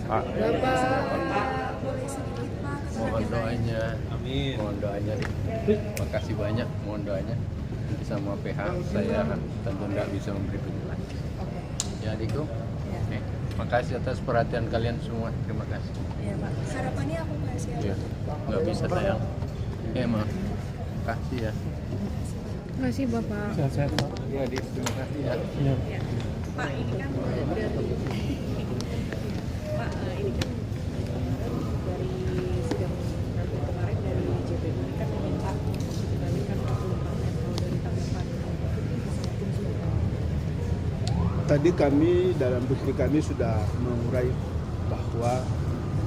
Pak, Bapak, boleh sedikit Pak mohon doanya. Amin. Mohon doanya. Makasih banyak, mohon doanya. Sama pihak saya tentu tidak bisa memberi penjelasan. Oke. Ya adikku, Ya. makasih atas perhatian kalian semua. Terima kasih. Iya Pak. Harapannya apa Pak sih? Ya, nggak bisa sayang. Ya maaf. Makasih ya. Terima kasih Bapak. Sehat-sehat, Pak. Ya adik, terima kasih ya. Iya. Ya. Pak, ini kan dari Pak, ini kan dari sidang nanti kemarin dari JPU ini kan meminta untuk dikembalikan 40% kalau dari tanggapan hukum sudah. Tadi kami dalam bukti kami sudah mengurai bahwa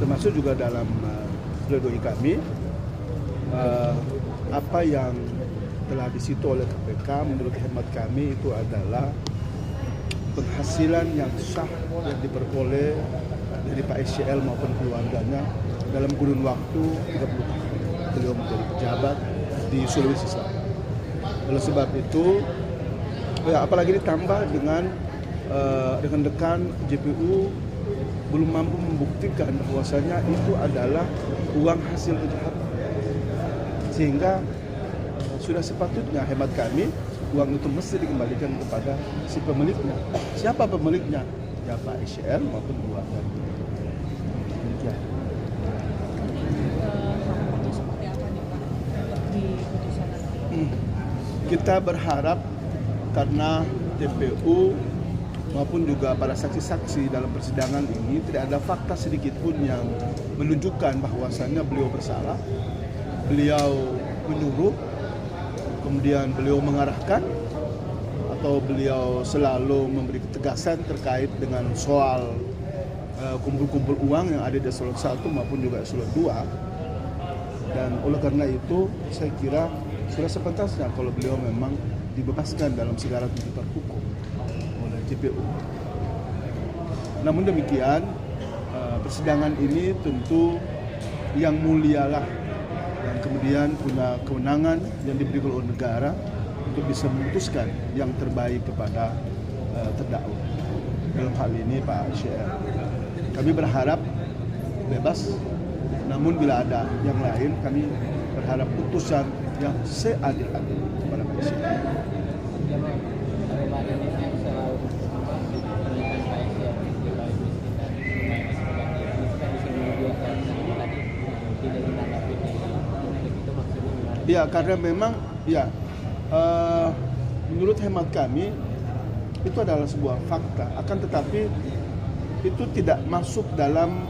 termasuk juga dalam pledoi kami apa yang telah disita oleh KPK menurut hemat kami itu adalah penghasilan yang sah yang diperoleh dari Pak SCL maupun keluarganya dalam kurun waktu 30 tahun beliau menjadi pejabat di Sulawesi Selatan. Oleh sebab itu, apalagi ditambah dengan rekan JPU belum mampu membuktikan bahwasanya itu adalah uang hasil kejahatan, sehingga sudah sepatutnya hemat kami uang itu mesti dikembalikan kepada si pemiliknya. Siapa pemiliknya? Ya Pak SCL maupun keluarga. Ya. Harapannya seperti apa nih Pak di putusan nanti? Kita berharap karena TPU maupun juga para saksi-saksi dalam persidangan ini tidak ada fakta sedikit pun yang menunjukkan bahwasannya beliau bersalah. Beliau menyuruh, kemudian beliau mengarahkan, atau beliau selalu memberi ketegasan terkait dengan soal kumpul-kumpul uang yang ada di eselon 1 maupun juga eselon 2. Dan oleh karena itu saya kira sudah sepantasnya kalau beliau memang dibebaskan dalam segala tuntutan hukum oleh JPU. Namun demikian persidangan ini tentu yang mulialah yang kemudian punya kewenangan yang diberikan oleh negara untuk bisa memutuskan yang terbaik kepada terdakwa. Dalam hal ini Pak SCL. Kami berharap bebas, namun bila ada yang lain kami berharap putusan yang seadil-adil kepada Pak SCL. Ya, karena memang ya menurut hemat kami itu adalah sebuah fakta, akan tetapi itu tidak masuk dalam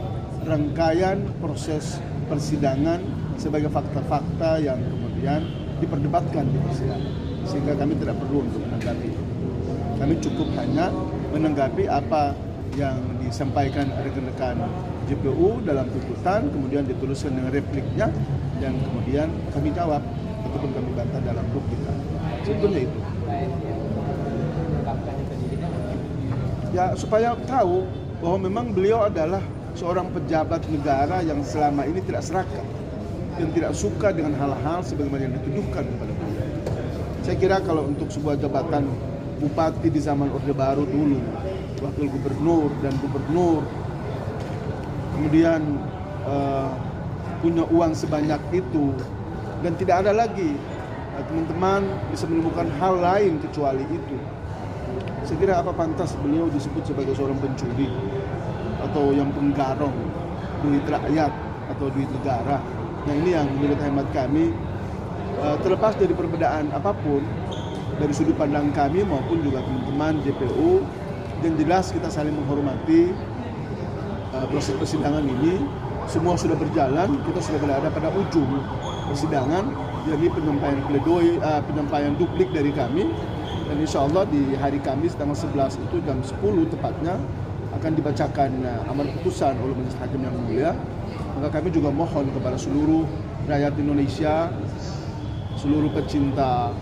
rangkaian proses persidangan sebagai fakta-fakta yang kemudian diperdebatkan di persidangan, sehingga kami tidak perlu untuk menanggapi. Kami cukup hanya menanggapi apa yang disampaikan rekan-rekan JPU dalam tuntutan, kemudian dituliskan dengan repliknya, dan kemudian kami jawab ataupun kami bantah dalam bukti kami. Sebetulnya itu. Ya, supaya tahu bahwa memang beliau adalah seorang pejabat negara yang selama ini tidak serakah, yang tidak suka dengan hal-hal sebagaimana yang dituduhkan kepada beliau. Saya kira kalau untuk sebuah jabatan bupati di zaman Orde Baru dulu, wakil gubernur dan gubernur, kemudian punya uang sebanyak itu, dan tidak ada lagi teman-teman bisa menemukan hal lain kecuali itu. Saya kira apa pantas beliau disebut sebagai seorang pencuri atau yang penggarong duit rakyat atau duit negara. Nah, ini yang menurut hemat kami terlepas dari perbedaan apapun dari sudut pandang kami maupun juga teman-teman JPU, yang jelas kita saling menghormati proses persidangan ini. Semua sudah berjalan, kita sudah berada pada ujung persidangan, jadi penyampaian pledoi, penyampaian duplik dari kami, dan insya Allah di hari Kamis tanggal 11 itu jam 10 tepatnya akan dibacakan amar putusan oleh Majelis Hakim yang mulia. Maka kami juga mohon kepada seluruh rakyat Indonesia, seluruh pecinta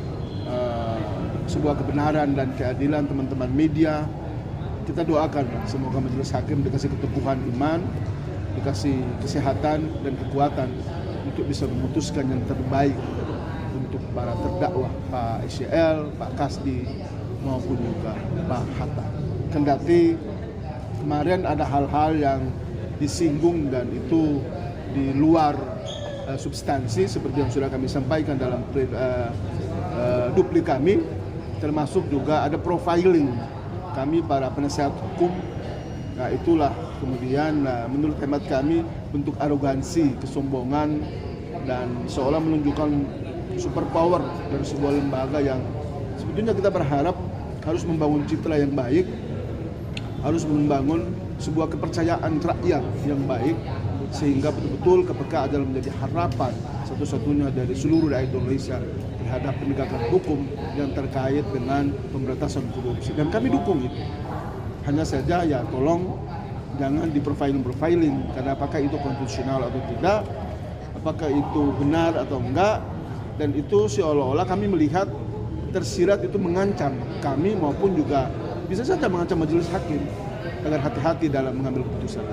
sebuah kebenaran dan keadilan, teman-teman media, kita doakan semoga Majelis Hakim dikasih keteguhan iman, dikasih kesehatan dan kekuatan untuk bisa memutuskan yang terbaik untuk para terdakwa Pak SCL, Pak Kasdi maupun juga Pak Hatta. Kendati kemarin ada hal-hal yang disinggung dan itu di luar substansi seperti yang sudah kami sampaikan dalam duplik kami, termasuk juga ada profiling kami para penasehat hukum. Nah itulah kemudian menurut hemat kami bentuk arogansi, kesombongan, dan seolah menunjukkan super power dari sebuah lembaga yang sebetulnya kita berharap harus membangun citra yang baik, harus membangun sebuah kepercayaan rakyat yang baik, sehingga betul-betul KPK adalah menjadi harapan satu-satunya dari seluruh rakyat Indonesia terhadap penegakan hukum yang terkait dengan pemberantasan korupsi. Dan kami dukung itu. Hanya saja ya tolong jangan di-profiling, karena apakah itu konstitusional atau tidak, apakah itu benar atau enggak, dan itu seolah-olah kami melihat tersirat itu mengancam kami maupun juga bisa saja mengancam majelis hakim agar hati-hati dalam mengambil keputusan.